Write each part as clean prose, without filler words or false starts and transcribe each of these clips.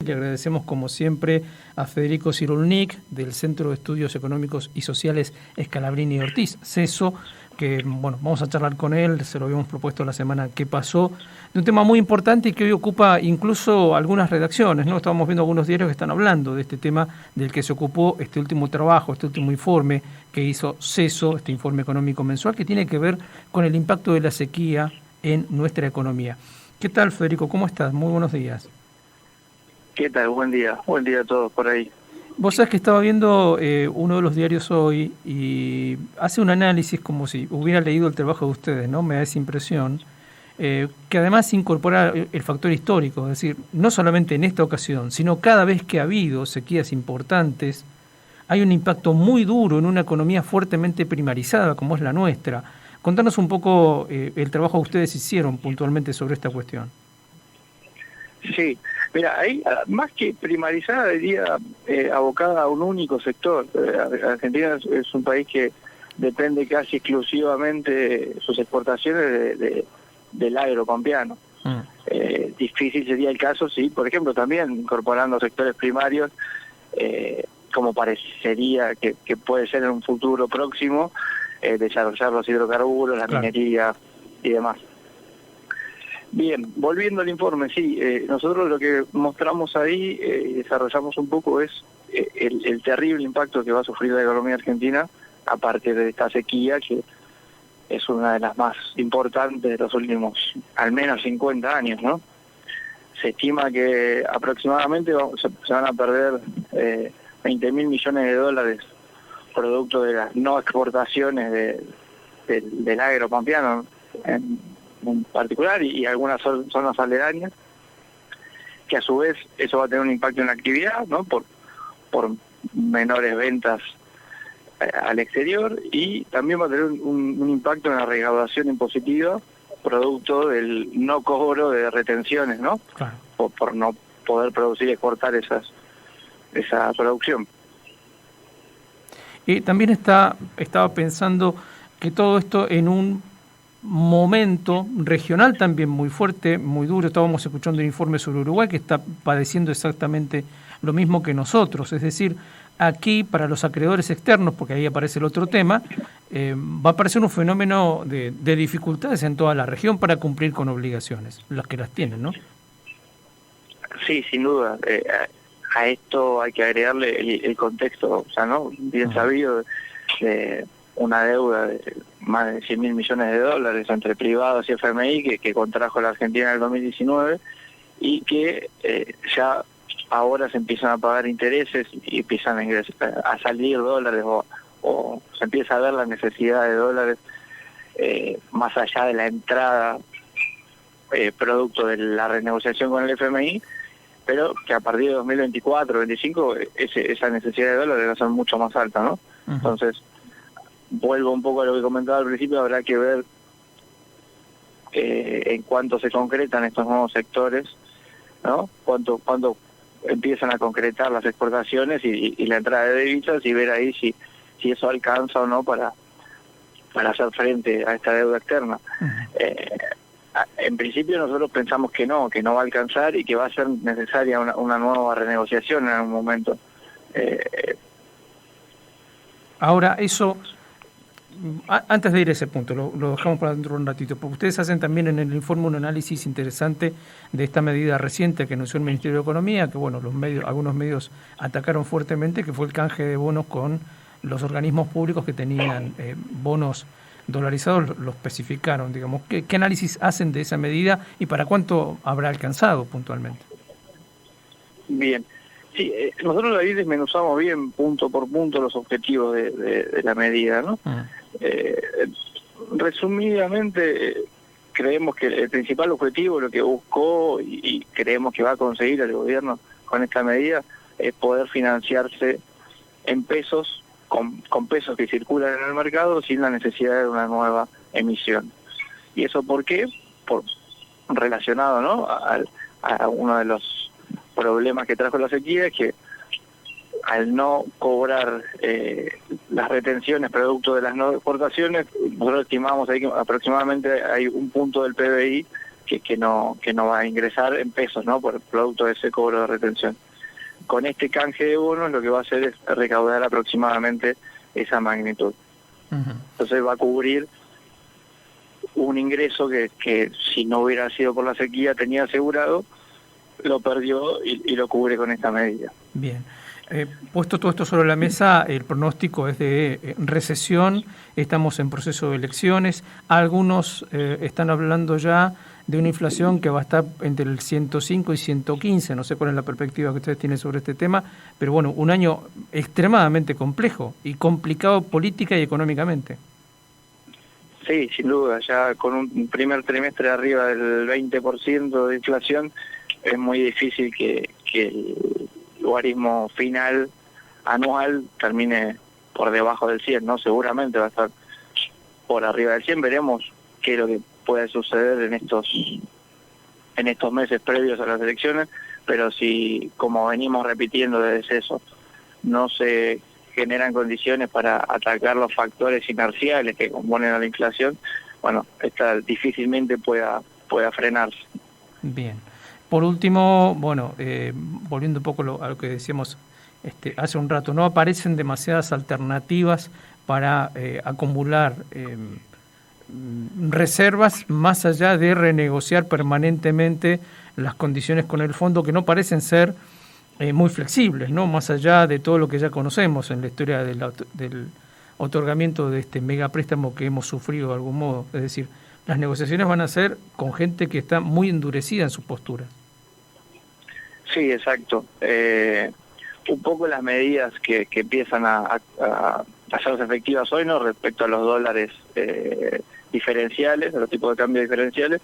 Le agradecemos como siempre a Federico Cirulnik del Centro de Estudios Económicos y Sociales Scalabrini y Ortiz, CESO, que bueno, vamos a charlar con él, se lo habíamos propuesto la semana que pasó, de un tema muy importante y que hoy ocupa incluso algunas redacciones, ¿no? Estábamos viendo algunos diarios que están hablando de este tema del que se ocupó este último trabajo, este último informe que hizo CESO, este informe económico mensual, que tiene que ver con el impacto de la sequía en nuestra economía. ¿Qué tal, Federico? ¿Cómo estás? Muy buenos días. ¿Qué tal? Buen día a todos por ahí. Vos sabés que estaba viendo uno de los diarios hoy y hace un análisis como si hubiera leído el trabajo de ustedes, ¿no? Me da esa impresión, que además incorpora el factor histórico, es decir, no solamente en esta ocasión, sino cada vez que ha habido sequías importantes, hay un impacto muy duro en una economía fuertemente primarizada como es la nuestra. Contanos un poco el trabajo que ustedes hicieron puntualmente sobre esta cuestión. Sí, mira, ahí más que primarizada diría abocada a un único sector. Argentina es un país que depende casi exclusivamente sus exportaciones del agropampeano. Difícil sería el caso si, por ejemplo, también incorporando sectores primarios, como parecería que puede ser en un futuro próximo, desarrollar los hidrocarburos, la minería y demás. Bien, volviendo al informe, sí, nosotros lo que mostramos ahí y desarrollamos un poco es el terrible impacto que va a sufrir la economía argentina a partir de esta sequía, que es una de las más importantes de los últimos al menos 50 años, ¿no? Se estima que aproximadamente se van a perder 20.000 millones de dólares producto de las no exportaciones del agropampeano en particular y algunas zonas aledañas, que a su vez eso va a tener un impacto en la actividad, ¿no? Por menores ventas al exterior, y también va a tener un impacto en la recaudación impositiva producto del no cobro de retenciones, ¿no? Claro. Por no poder producir y exportar esa producción. Y también estaba pensando que todo esto en un momento regional también muy fuerte, muy duro. Estábamos escuchando un informe sobre Uruguay que está padeciendo exactamente lo mismo que nosotros, es decir, aquí para los acreedores externos, porque ahí aparece el otro tema, va a aparecer un fenómeno de dificultades en toda la región para cumplir con obligaciones, las que las tienen, ¿no? Sí, sin duda. A esto hay que agregarle el contexto, o sea, ¿no? Bien sabido de una deuda de más de 100.000 millones de dólares entre privados y FMI que contrajo la Argentina en el 2019 y que ya ahora se empiezan a pagar intereses y empiezan a salir dólares o se empieza a ver la necesidad de dólares más allá de la entrada producto de la renegociación con el FMI, pero que a partir de 2024-2025 esa necesidad de dólares va a ser mucho más alta, ¿no? Uh-huh. Entonces, vuelvo un poco a lo que comentaba al principio, habrá que ver en cuánto se concretan estos nuevos sectores, ¿no? Cuánto empiezan a concretar las exportaciones y la entrada de divisas, y ver ahí si eso alcanza o no para hacer frente a esta deuda externa. En principio nosotros pensamos que no va a alcanzar y que va a ser necesaria una nueva renegociación en algún momento. Ahora, eso, antes de ir a ese punto, lo dejamos para dentro de un ratito, porque ustedes hacen también en el informe un análisis interesante de esta medida reciente que anunció el Ministerio de Economía, que bueno, algunos medios atacaron fuertemente, que fue el canje de bonos con los organismos públicos que tenían bonos dolarizados, lo especificaron, digamos. ¿Qué análisis hacen de esa medida y para cuánto habrá alcanzado puntualmente? Bien. Sí, nosotros ahí desmenuzamos bien punto por punto los objetivos de la medida, ¿no? Resumidamente, creemos que el principal objetivo, lo que buscó y creemos que va a conseguir el gobierno con esta medida, es poder financiarse en pesos, con pesos que circulan en el mercado sin la necesidad de una nueva emisión. ¿Y eso por qué? Relacionado, ¿no?, a uno de los problemas que trajo la sequía, es que al no cobrar las retenciones producto de las no exportaciones, nosotros estimamos ahí que aproximadamente hay un punto del PBI que no va a ingresar en pesos, ¿no? Por el producto de ese cobro de retención. Con este canje de bonos lo que va a hacer es recaudar aproximadamente esa magnitud. Ujú. Entonces va a cubrir un ingreso que si no hubiera sido por la sequía tenía asegurado, lo perdió y lo cubre con esta medida. Bien. Puesto todo esto sobre la mesa, el pronóstico es de recesión, estamos en proceso de elecciones, algunos están hablando ya de una inflación que va a estar entre el 105 y 115, no sé cuál es la perspectiva que ustedes tienen sobre este tema, pero bueno, un año extremadamente complejo y complicado política y económicamente. Sí, sin duda, ya con un primer trimestre arriba del 20% de inflación, es muy difícil que el logaritmo final anual termine por debajo del 100, ¿no? Seguramente va a estar por arriba del 100, veremos qué es lo que puede suceder en estos meses previos a las elecciones, pero si, como venimos repitiendo desde eso, no se generan condiciones para atacar los factores inerciales que componen a la inflación, bueno, esta difícilmente pueda frenarse. Bien. Por último, bueno, volviendo un poco a lo que decíamos hace un rato, no aparecen demasiadas alternativas para acumular reservas más allá de renegociar permanentemente las condiciones con el fondo, que no parecen ser muy flexibles, ¿no? Más allá de todo lo que ya conocemos en la historia del otorgamiento de este megapréstamo que hemos sufrido de algún modo. Es decir, las negociaciones van a ser con gente que está muy endurecida en su postura. Sí, exacto. Un poco las medidas que empiezan a hacerse efectivas hoy, ¿no? Respecto a los dólares diferenciales, a los tipos de cambio diferenciales,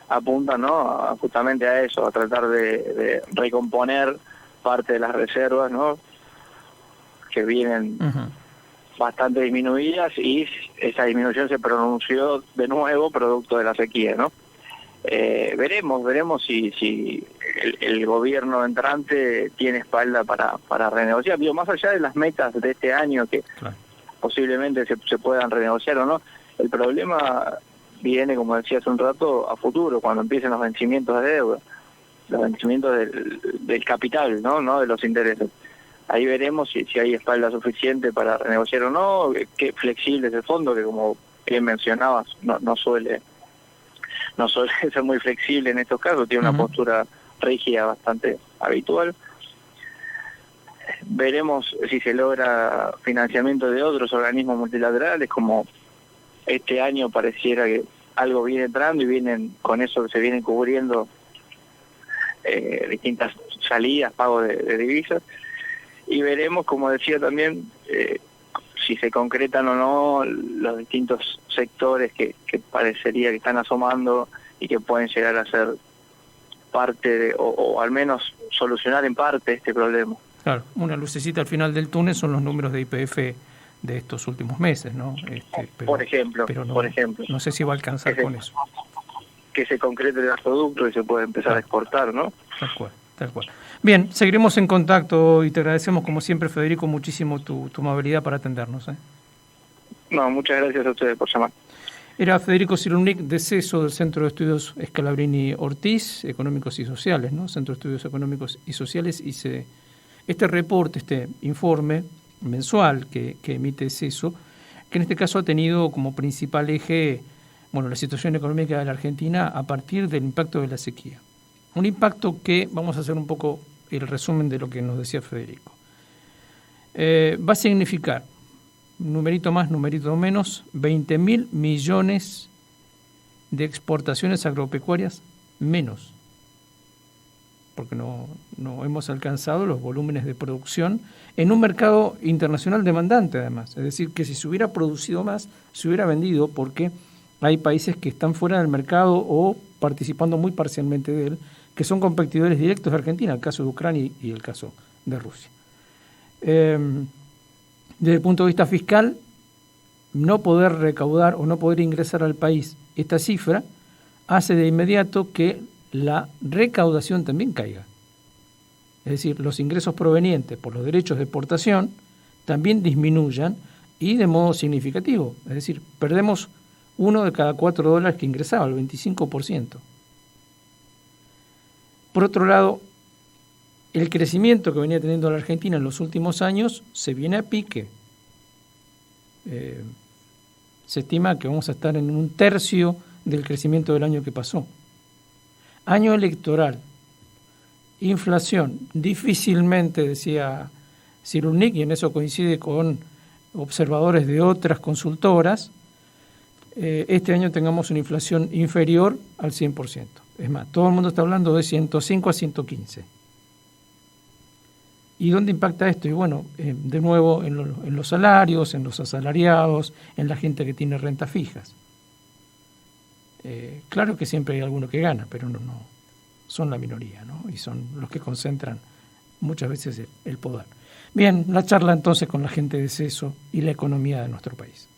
apuntan, ¿no? Justamente a eso, a tratar de recomponer parte de las reservas, ¿no? Que vienen bastante disminuidas, y esa disminución se pronunció de nuevo producto de la sequía, ¿no? Veremos si el gobierno entrante tiene espalda para renegociar. Digo, más allá de las metas de este año que claro, posiblemente se puedan renegociar o no, el problema viene, como decía hace un rato, a futuro, cuando empiecen los vencimientos de deuda, los vencimientos del capital, no de los intereses. Ahí veremos si hay espalda suficiente para renegociar o no, qué flexible es el fondo, que como bien mencionabas, no suele ser muy flexible en estos casos, tiene una postura rígida bastante habitual. Veremos si se logra financiamiento de otros organismos multilaterales, como este año pareciera que algo viene entrando y con eso se vienen cubriendo distintas salidas, pagos de divisas, y veremos, como decía también, si se concretan o no los distintos sectores que parecería que están asomando y que pueden llegar a ser parte o al menos solucionar en parte este problema. Claro, una lucecita al final del túnel son los números de IPF de estos últimos meses, ¿no? Por ejemplo. No sé si va a alcanzar con eso. Que se concrete el gasoducto y se puede empezar a exportar, ¿no? Tal cual. Bien, seguiremos en contacto y te agradecemos como siempre, Federico, muchísimo tu amabilidad para atendernos. No, muchas gracias a ustedes por llamar. Era Federico Cyrulnik, de CESO, del Centro de Estudios Scalabrini Ortiz, Económicos y Sociales, ¿no? Centro de Estudios Económicos y Sociales, hice este reporte, este informe mensual que emite CESO, que en este caso ha tenido como principal eje, la situación económica de la Argentina a partir del impacto de la sequía. Un impacto que, vamos a hacer un poco el resumen de lo que nos decía Federico. Va a significar, numerito más, numerito menos, 20.000 millones de exportaciones agropecuarias menos, porque no hemos alcanzado los volúmenes de producción en un mercado internacional demandante, además. Es decir, que si se hubiera producido más, se hubiera vendido, porque hay países que están fuera del mercado o participando muy parcialmente de él, que son competidores directos de Argentina, el caso de Ucrania y el caso de Rusia. Desde el punto de vista fiscal, no poder recaudar o no poder ingresar al país esta cifra hace de inmediato que la recaudación también caiga. Es decir, los ingresos provenientes por los derechos de exportación también disminuyan y de modo significativo. Es decir, perdemos $1 de cada $4 que ingresaba, el 25%. Por otro lado, el crecimiento que venía teniendo la Argentina en los últimos años se viene a pique. Se estima que vamos a estar en 1/3 del crecimiento del año que pasó. Año electoral, inflación, difícilmente, decía Cyrulnik, y en eso coincide con observadores de otras consultoras, este año tengamos una inflación inferior al 100%. Es más, todo el mundo está hablando de 105 a 115. ¿Y dónde impacta esto? Y bueno, de nuevo en los salarios, en los asalariados, en la gente que tiene rentas fijas. Claro que siempre hay alguno que gana, pero no son la minoría, ¿no? Y son los que concentran muchas veces el poder. Bien, la charla entonces con la gente de CESO y la economía de nuestro país.